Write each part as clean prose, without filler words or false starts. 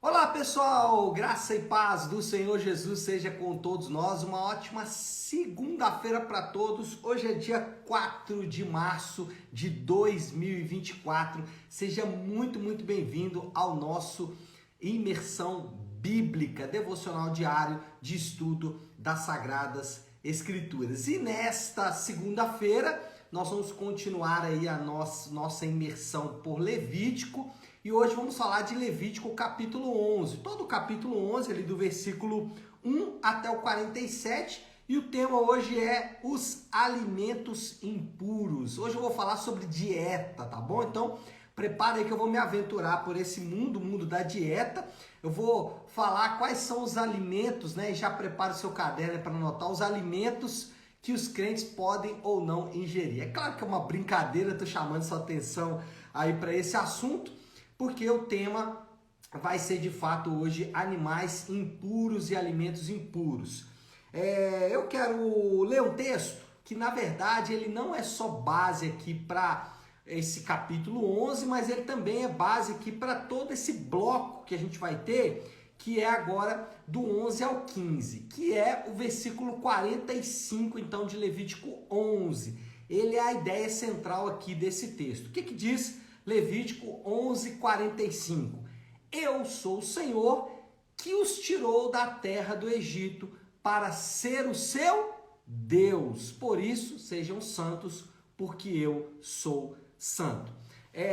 Olá pessoal, graça e paz do Senhor Jesus seja com todos nós, uma ótima segunda-feira para todos. Hoje é dia 4 de março de 2024, seja muito bem-vindo ao nosso Imersão Bíblica, devocional diário de estudo das Sagradas Escrituras. E nesta segunda-feira nós vamos continuar aí a nossa imersão por Levítico. E hoje vamos falar de Levítico capítulo 11, todo o capítulo 11, ali do versículo 1 até o 47, e o tema hoje é os alimentos impuros. Hoje eu vou falar sobre dieta, tá bom? Então, prepara aí que eu vou me aventurar por esse mundo da dieta. Eu vou falar quais são os alimentos, né? E já prepara o seu caderno para anotar os alimentos que os crentes podem ou não ingerir. É claro que é uma brincadeira, estou chamando sua atenção aí para esse assunto, porque o tema vai ser de fato hoje animais impuros e alimentos impuros. Eu quero ler um texto que na verdade ele não é só base aqui para esse capítulo 11, mas ele também é base aqui para todo esse bloco que a gente vai ter, que é agora do 11 ao 15, que é o versículo 45 então de Levítico 11. Ele é a ideia central aqui desse texto. O que diz Levítico 11:45. Eu sou o Senhor que os tirou da terra do Egito para ser o seu Deus. Por isso, sejam santos, porque eu sou santo.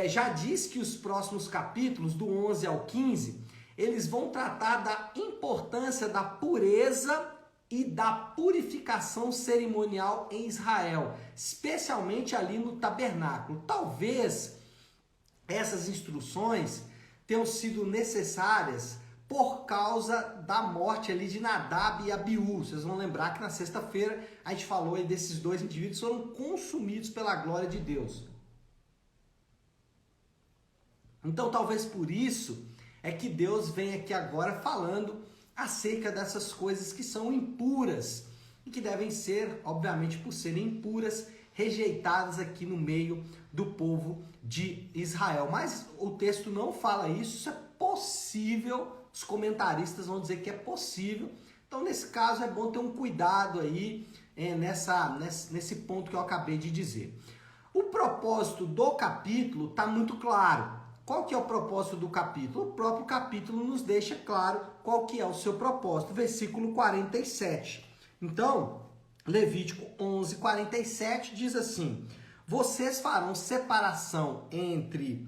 Já diz que os próximos capítulos, do 11 ao 15, eles vão tratar da importância da pureza e da purificação cerimonial em Israel, especialmente ali no tabernáculo. Talvez essas instruções tenham sido necessárias por causa da morte ali de Nadab e Abiú. Vocês vão lembrar que na sexta-feira a gente falou aí desses dois indivíduos que foram consumidos pela glória de Deus. Então talvez por isso é que Deus vem aqui agora falando acerca dessas coisas que são impuras e que devem ser, obviamente por serem impuras, rejeitadas aqui no meio do povo de Israel. Mas o texto não fala isso, isso é possível, os comentaristas vão dizer que é possível. Então, nesse caso, é bom ter um cuidado aí nesse ponto que eu acabei de dizer. O propósito do capítulo está muito claro. Qual que é o propósito do capítulo? O próprio capítulo nos deixa claro qual que é o seu propósito. Versículo 47. Então, Levítico 11:47 diz assim: vocês farão separação entre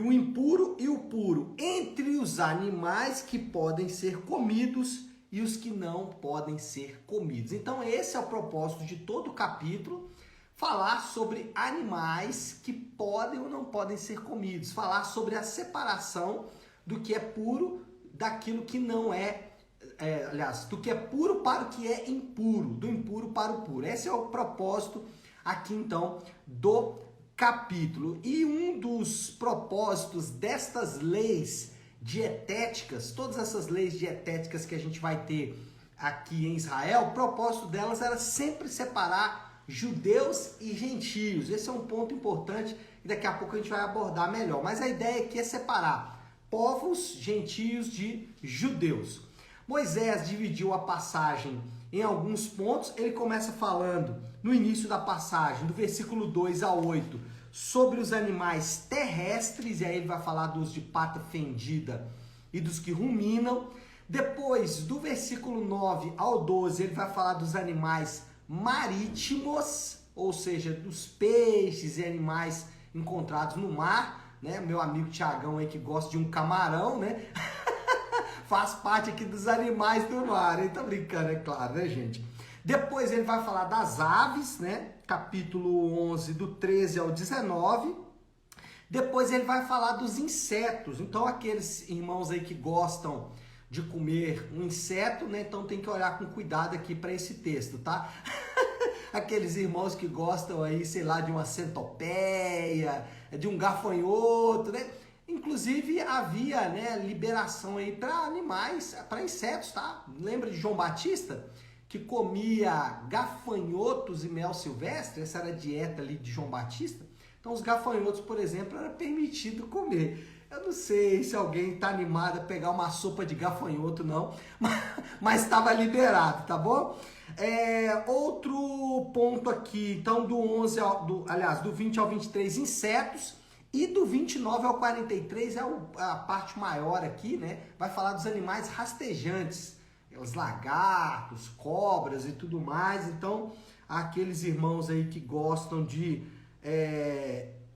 o impuro e o puro, entre os animais que podem ser comidos e os que não podem ser comidos. Então esse é o propósito de todo o capítulo, falar sobre animais que podem ou não podem ser comidos, falar sobre a separação do que é puro daquilo que não é, do que é puro para o que é impuro, do impuro para o puro. Esse é o propósito aqui então do capítulo. E um dos propósitos destas leis dietéticas, todas essas leis dietéticas que a gente vai ter aqui em Israel, o propósito delas era sempre separar judeus e gentios. Esse é um ponto importante e daqui a pouco a gente vai abordar melhor. Mas a ideia aqui é separar povos gentios de judeus. Moisés dividiu a passagem em alguns pontos. Ele começa falando no início da passagem, do versículo 2 a 8, sobre os animais terrestres, e aí ele vai falar dos de pata fendida e dos que ruminam. Depois, do versículo 9 ao 12, ele vai falar dos animais marítimos, ou seja, dos peixes e animais encontrados no mar, né? Meu amigo Tiagão aí que gosta de um camarão, né? Faz parte aqui dos animais do mar, hein? Tô brincando, é claro, né, gente? Depois ele vai falar das aves, né? Capítulo 11, do 13 ao 19. Depois ele vai falar dos insetos. Então, aqueles irmãos aí que gostam de comer um inseto, né? Então tem que olhar com cuidado aqui para esse texto, tá? Aqueles irmãos que gostam aí, sei lá, de uma centopeia, de um gafanhoto, né? Inclusive havia, né, liberação aí para animais, para insetos, tá? Lembra de João Batista, que comia gafanhotos e mel silvestre? Essa era a dieta ali de João Batista. Então os gafanhotos, por exemplo, era permitido comer. Eu não sei se alguém está animado a pegar uma sopa de gafanhoto, não, mas estava liberado, tá bom? Outro ponto aqui, então do 20 ao 23, insetos, e do 29 ao 43 é a parte maior aqui, né? Vai falar dos animais rastejantes, os lagartos, cobras e tudo mais. Então, aqueles irmãos aí que gostam de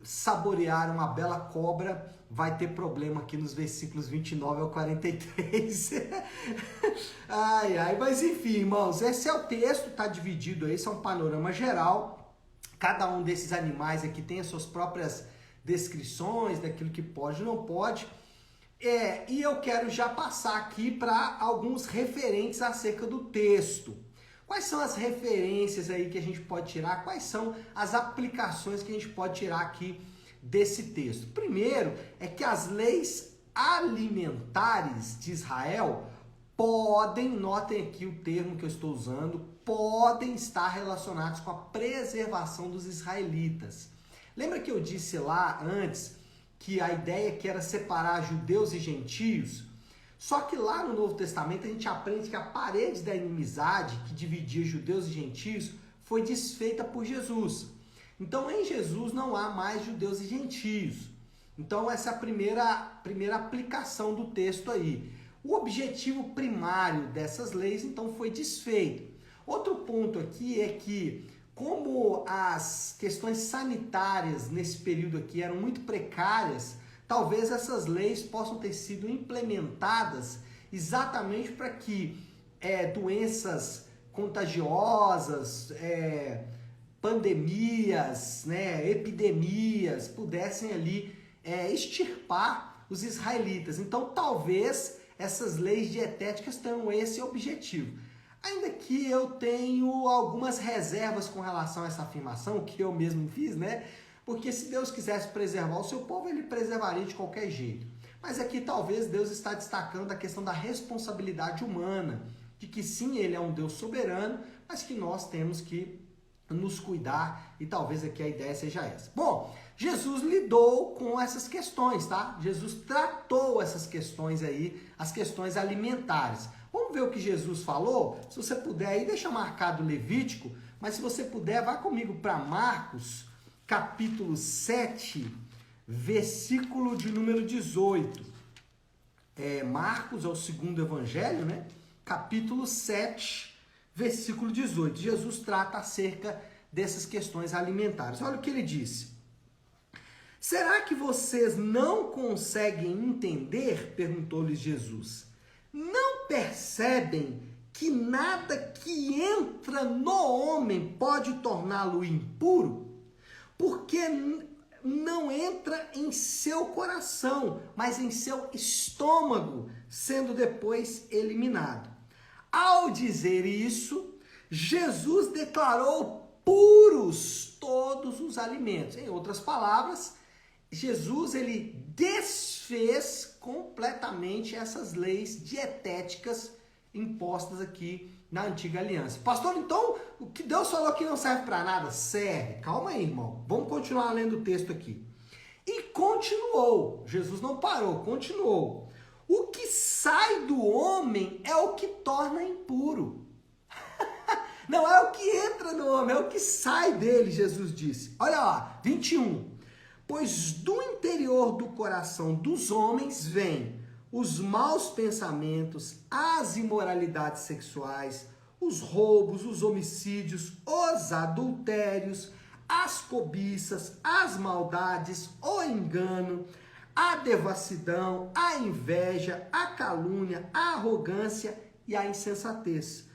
saborear uma bela cobra, vai ter problema aqui nos versículos 29 ao 43. Mas enfim, irmãos, esse é o texto, tá dividido aí, esse é um panorama geral. Cada um desses animais aqui tem as suas próprias descrições daquilo que pode e não pode. E eu quero já passar aqui para alguns referentes acerca do texto. Quais são as referências aí que a gente pode tirar? Quais são as aplicações que a gente pode tirar aqui desse texto? Primeiro é que as leis alimentares de Israel podem, notem aqui o termo que eu estou usando, podem estar relacionados com a preservação dos israelitas. Lembra que eu disse lá antes que a ideia que era separar judeus e gentios? Só que lá no Novo Testamento a gente aprende que a parede da inimizade que dividia judeus e gentios foi desfeita por Jesus. Então em Jesus não há mais judeus e gentios. Então essa é a primeira aplicação do texto aí. O objetivo primário dessas leis então foi desfeito. Outro ponto aqui é que como as questões sanitárias nesse período aqui eram muito precárias, talvez essas leis possam ter sido implementadas exatamente para que doenças contagiosas, pandemias, né, epidemias pudessem ali extirpar os israelitas. Então talvez essas leis dietéticas tenham esse objetivo. Ainda que eu tenho algumas reservas com relação a essa afirmação, que eu mesmo fiz, né? Porque se Deus quisesse preservar o seu povo, ele preservaria de qualquer jeito. Mas aqui talvez Deus está destacando a questão da responsabilidade humana, de que sim, ele é um Deus soberano, mas que nós temos que nos cuidar, e talvez aqui a ideia seja essa. Bom, Jesus lidou com essas questões, tá? Jesus tratou essas questões aí, as questões alimentares. Vamos ver o que Jesus falou? Se você puder aí, deixa marcado Levítico, mas se você puder, vá comigo para Marcos, capítulo 7, versículo de número 18. Marcos é o segundo evangelho, né? Capítulo 7, versículo 18. Jesus trata acerca dessas questões alimentares. Olha o que ele disse. Será que vocês não conseguem entender? Perguntou-lhes Jesus. Não percebem que nada que entra no homem pode torná-lo impuro? Porque não entra em seu coração, mas em seu estômago, sendo depois eliminado. Ao dizer isso, Jesus declarou puros todos os alimentos. Em outras palavras, Jesus ele desfez completamente essas leis dietéticas impostas aqui na antiga aliança. Pastor, então o que Deus falou que não serve para nada? Serve. Calma aí, irmão. Vamos continuar lendo o texto aqui. E continuou. Jesus não parou, continuou. O que sai do homem é o que torna impuro. Não é o que entra no homem, é o que sai dele, Jesus disse. Olha lá, 21. Pois do interior do coração dos homens vêm os maus pensamentos, as imoralidades sexuais, os roubos, os homicídios, os adultérios, as cobiças, as maldades, o engano, a devassidão, a inveja, a calúnia, a arrogância e a insensatez.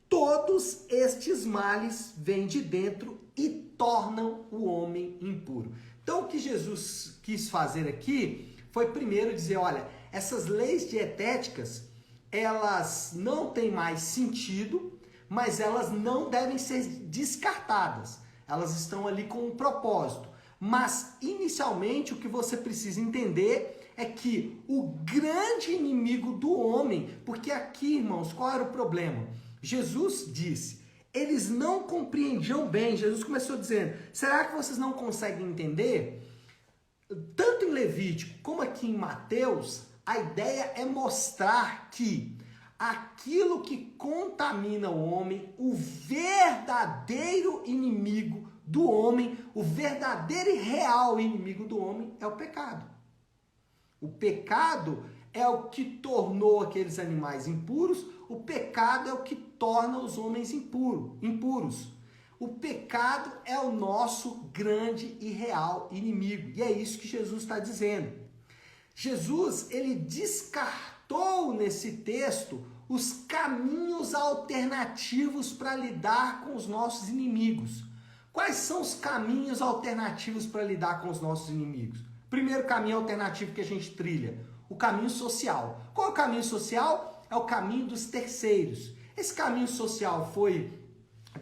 Todos estes males vêm de dentro e tornam o homem impuro. Então, o que Jesus quis fazer aqui foi primeiro dizer, olha, essas leis dietéticas, elas não têm mais sentido, mas elas não devem ser descartadas. Elas estão ali com um propósito. Mas, inicialmente, o que você precisa entender é que o grande inimigo do homem, porque aqui, irmãos, qual era o problema? Jesus disse, eles não compreendiam bem. Jesus começou dizendo, será que vocês não conseguem entender? tanto em Levítico como aqui em Mateus, a ideia é mostrar que aquilo que contamina o homem, o verdadeiro inimigo do homem, o verdadeiro e real inimigo do homem é o pecado. O pecado é o que tornou aqueles animais impuros, o pecado é o que torna os homens impuros. O pecado é o nosso grande e real inimigo. E é isso que Jesus está dizendo. Jesus, ele descartou nesse texto os caminhos alternativos para lidar com os nossos inimigos. Quais são os caminhos alternativos para lidar com os nossos inimigos? Primeiro caminho alternativo que a gente trilha, o caminho social. Qual é o caminho social? É o caminho dos terceiros. Esse caminho social foi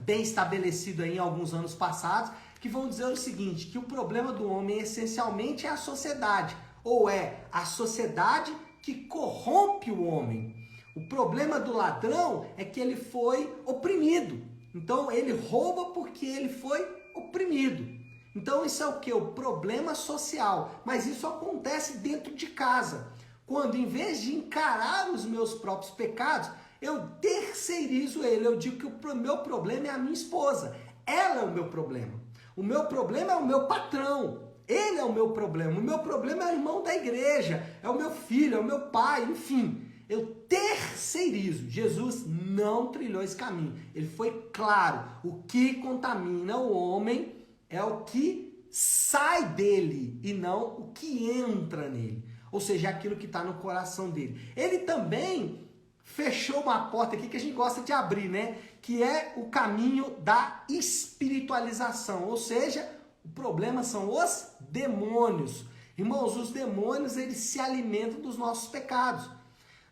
bem estabelecido aí em alguns anos passados, que vão dizer o seguinte, que o problema do homem essencialmente é a sociedade, ou é a sociedade que corrompe o homem. O problema do ladrão é que ele foi oprimido. Então ele rouba porque ele foi oprimido. Então isso é o que? O problema social. Mas isso acontece dentro de casa. Quando em vez de encarar os meus próprios pecados, eu terceirizo ele. Eu digo que o meu problema é a minha esposa. Ela é o meu problema. O meu problema é o meu patrão. Ele é o meu problema. O meu problema é o irmão da igreja. É o meu filho, é o meu pai, enfim. Eu terceirizo. Jesus não trilhou esse caminho. Ele foi claro. O que contamina o homem é o que sai dele e não o que entra nele. Ou seja, aquilo que está no coração dele. Ele também fechou uma porta aqui que a gente gosta de abrir, né? Que é o caminho da espiritualização. Ou seja, o problema são os demônios. Irmãos, os demônios, eles se alimentam dos nossos pecados.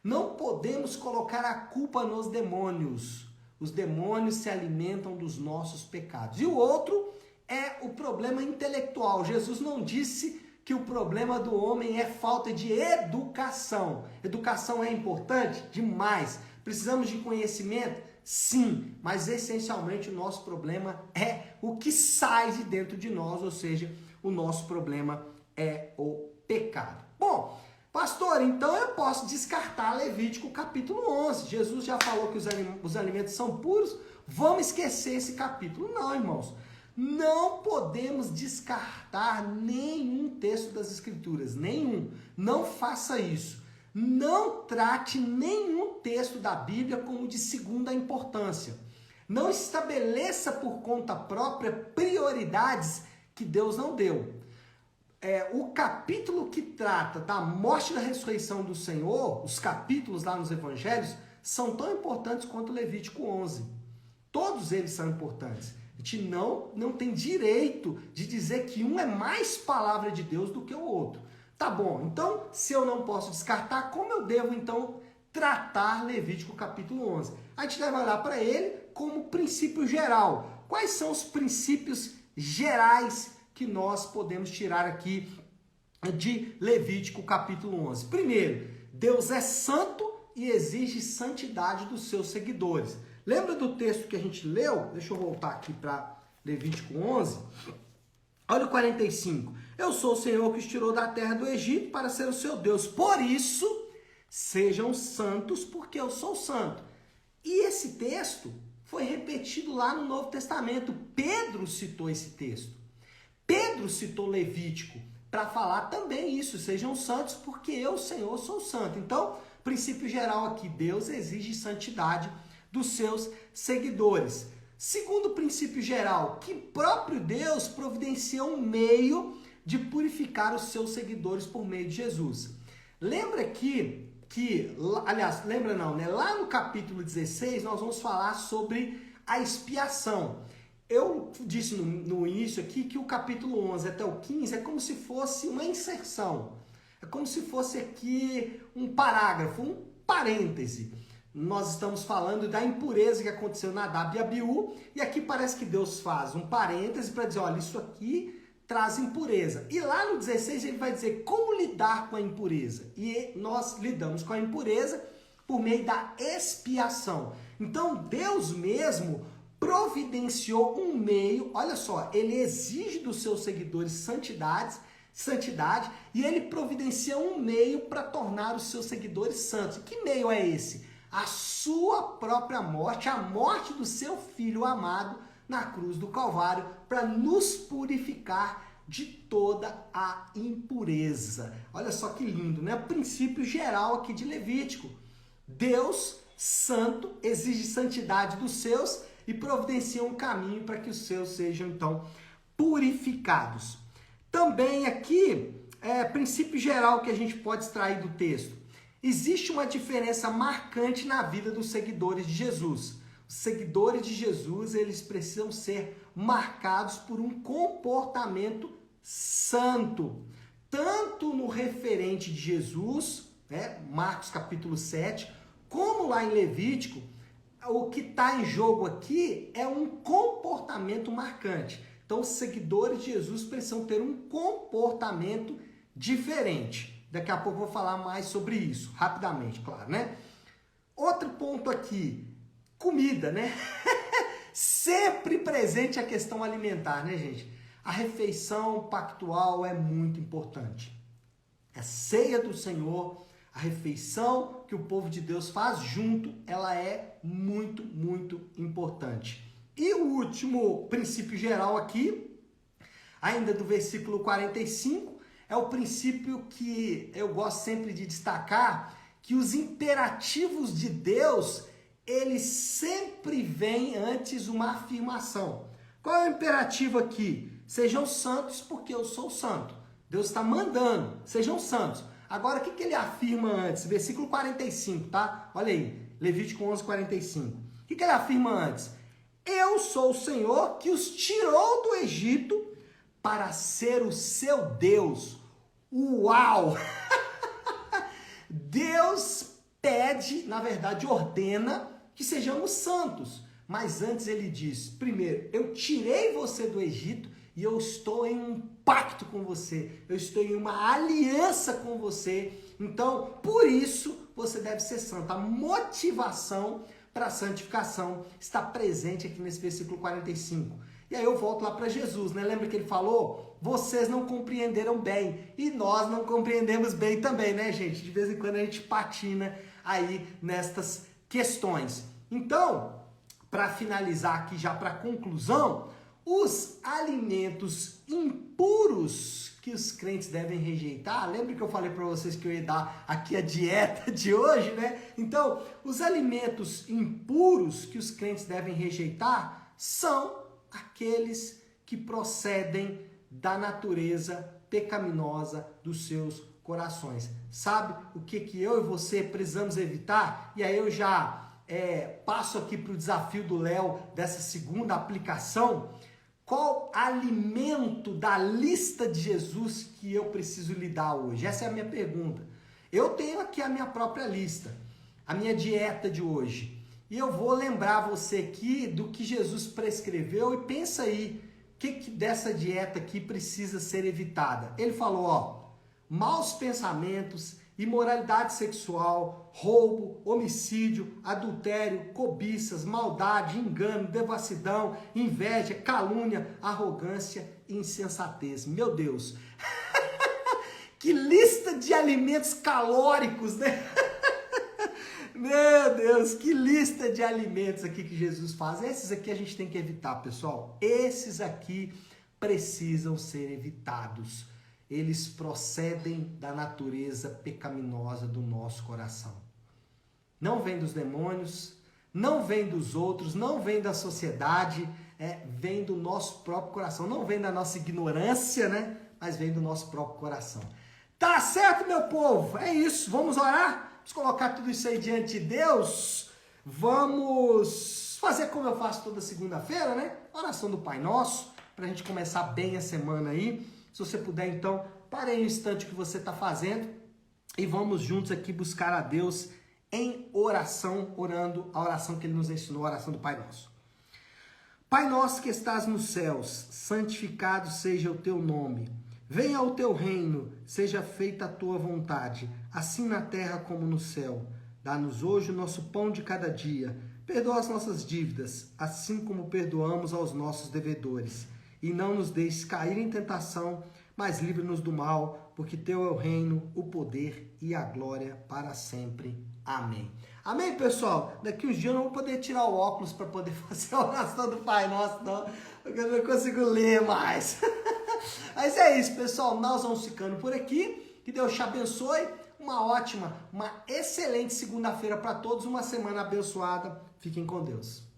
Não podemos colocar a culpa nos demônios. Os demônios se alimentam dos nossos pecados. E o outro é o problema intelectual. Jesus não disse que o problema do homem é falta de educação. Educação é importante? Demais. Precisamos de conhecimento? Sim, mas essencialmente o nosso problema é o que sai de dentro de nós, ou seja, o nosso problema é o pecado. Bom, pastor, então eu posso descartar Levítico capítulo 11. Jesus já falou que os alimentos são puros, vamos esquecer esse capítulo. Não, irmãos. Não podemos descartar nenhum texto das Escrituras, nenhum. Não faça isso. Não trate nenhum texto da Bíblia como de segunda importância. Não estabeleça por conta própria prioridades que Deus não deu. O capítulo que trata da morte e da ressurreição do Senhor, os capítulos lá nos Evangelhos, são tão importantes quanto Levítico 11. Todos eles são importantes. A gente não tem direito de dizer que um é mais palavra de Deus do que o outro. Tá bom, então se eu não posso descartar, como eu devo então tratar Levítico capítulo 11? A gente deve olhar para ele como princípio geral. Quais são os princípios gerais que nós podemos tirar aqui de Levítico capítulo 11? Primeiro, Deus é santo e exige santidade dos seus seguidores. Lembra do texto que a gente leu? Deixa eu voltar aqui para Levítico 11. Olha o 45. Eu sou o Senhor que os tirou da terra do Egito para ser o seu Deus. Por isso, sejam santos, porque eu sou santo. E esse texto foi repetido lá no Novo Testamento. Pedro citou esse texto. Pedro citou Levítico para falar também isso. Sejam santos, porque eu, Senhor, sou santo. Então, princípio geral aqui, Deus exige santidade dos seus seguidores. Segundo princípio geral, que próprio Deus providencia um meio de purificar os seus seguidores por meio de Jesus. Lembra lembra não, né? Lá no capítulo 16 nós vamos falar sobre a expiação. Eu disse no início aqui que o capítulo 11 até o 15 é como se fosse uma inserção. É como se fosse aqui um parágrafo, um parêntese. Nós estamos falando da impureza que aconteceu na Nadab e Abiú, e aqui parece que Deus faz um parêntese para dizer, olha, isso aqui traz impureza. E lá no 16 ele vai dizer como lidar com a impureza. E nós lidamos com a impureza por meio da expiação. Então Deus mesmo providenciou um meio, olha só, ele exige dos seus seguidores santidades, santidade, e ele providencia um meio para tornar os seus seguidores santos. E que meio é esse? A sua própria morte, a morte do seu Filho amado na cruz do Calvário, para nos purificar de toda a impureza. Olha só que lindo, né? O princípio geral aqui de Levítico. Deus, santo, exige santidade dos seus e providencia um caminho para que os seus sejam, então, purificados. Também aqui, princípio geral que a gente pode extrair do texto. Existe uma diferença marcante na vida dos seguidores de Jesus. Os seguidores de Jesus, eles precisam ser marcados por um comportamento santo. Tanto no referente de Jesus, Marcos capítulo 7, como lá em Levítico, o que está em jogo aqui é um comportamento marcante. Então, os seguidores de Jesus precisam ter um comportamento diferente. Daqui a pouco eu vou falar mais sobre isso, rapidamente, claro, né? Outro ponto aqui, comida, né? Sempre presente a questão alimentar, né, gente? A refeição pactual é muito importante. A ceia do Senhor, a refeição que o povo de Deus faz junto, ela é muito, muito importante. E o último princípio geral aqui, ainda do versículo 45, é o princípio que eu gosto sempre de destacar, que os imperativos de Deus, eles sempre vêm antes uma afirmação. Qual é o imperativo aqui? Sejam santos porque eu sou santo. Deus está mandando, sejam santos. Agora, o que ele afirma antes? Versículo 45, tá? Olha aí, Levítico 11, 45. O que ele afirma antes? Eu sou o Senhor que os tirou do Egito para ser o seu Deus. Uau! Deus pede, na verdade, ordena que sejamos santos. Mas antes ele diz, primeiro, eu tirei você do Egito e eu estou em um pacto com você. Eu estou em uma aliança com você. Então, por isso, você deve ser santo. A motivação para a santificação está presente aqui nesse versículo 45. E aí eu volto lá para Jesus, né? Lembra que ele falou? Vocês não compreenderam bem. E nós não compreendemos bem também, né, gente? De vez em quando a gente patina aí nestas questões. Então, para finalizar aqui já para a conclusão, os alimentos impuros que os crentes devem rejeitar, lembra que eu falei para vocês que eu ia dar aqui a dieta de hoje, né? Então, os alimentos impuros que os crentes devem rejeitar são aqueles que procedem da natureza pecaminosa dos seus corações. Sabe o que eu e você precisamos evitar? E aí eu já passo aqui para o desafio do Léo dessa segunda aplicação. Qual alimento da lista de Jesus que eu preciso lidar hoje? Essa é a minha pergunta. Eu tenho aqui a minha própria lista, a minha dieta de hoje. E eu vou lembrar você aqui do que Jesus prescreveu e pensa aí, o que dessa dieta aqui precisa ser evitada? Ele falou, maus pensamentos, imoralidade sexual, roubo, homicídio, adultério, cobiças, maldade, engano, devassidão, inveja, calúnia, arrogância e insensatez. Meu Deus! Que lista de alimentos calóricos, né? Meu Deus, que lista de alimentos aqui que Jesus faz. Esses aqui a gente tem que evitar, pessoal. Esses aqui precisam ser evitados. Eles procedem da natureza pecaminosa do nosso coração. Não vem dos demônios, não vem dos outros, não vem da sociedade, vem do nosso próprio coração. Não vem da nossa ignorância, né? Mas vem do nosso próprio coração. Tá certo, meu povo? É isso. Vamos orar? Vamos colocar tudo isso aí diante de Deus. Vamos fazer como eu faço toda segunda-feira, né? Oração do Pai Nosso, para a gente começar bem a semana aí. Se você puder, então, pare aí um instante o que você está fazendo e vamos juntos aqui buscar a Deus em oração, orando a oração que Ele nos ensinou, a oração do Pai Nosso. Pai nosso que estás nos céus, santificado seja o teu nome. Venha o teu reino, seja feita a tua vontade, assim na terra como no céu. Dá-nos hoje o nosso pão de cada dia. Perdoa as nossas dívidas, assim como perdoamos aos nossos devedores. E não nos deixes cair em tentação, mas livra-nos do mal, porque teu é o reino, o poder e a glória para sempre. Amém. Amém, pessoal? Daqui uns dias eu não vou poder tirar o óculos para poder fazer a oração do Pai Nosso, não, porque eu não consigo ler mais. Mas é isso, pessoal. Nós vamos ficando por aqui. Que Deus te abençoe. Uma ótima, uma excelente segunda-feira para todos. Uma semana abençoada. Fiquem com Deus.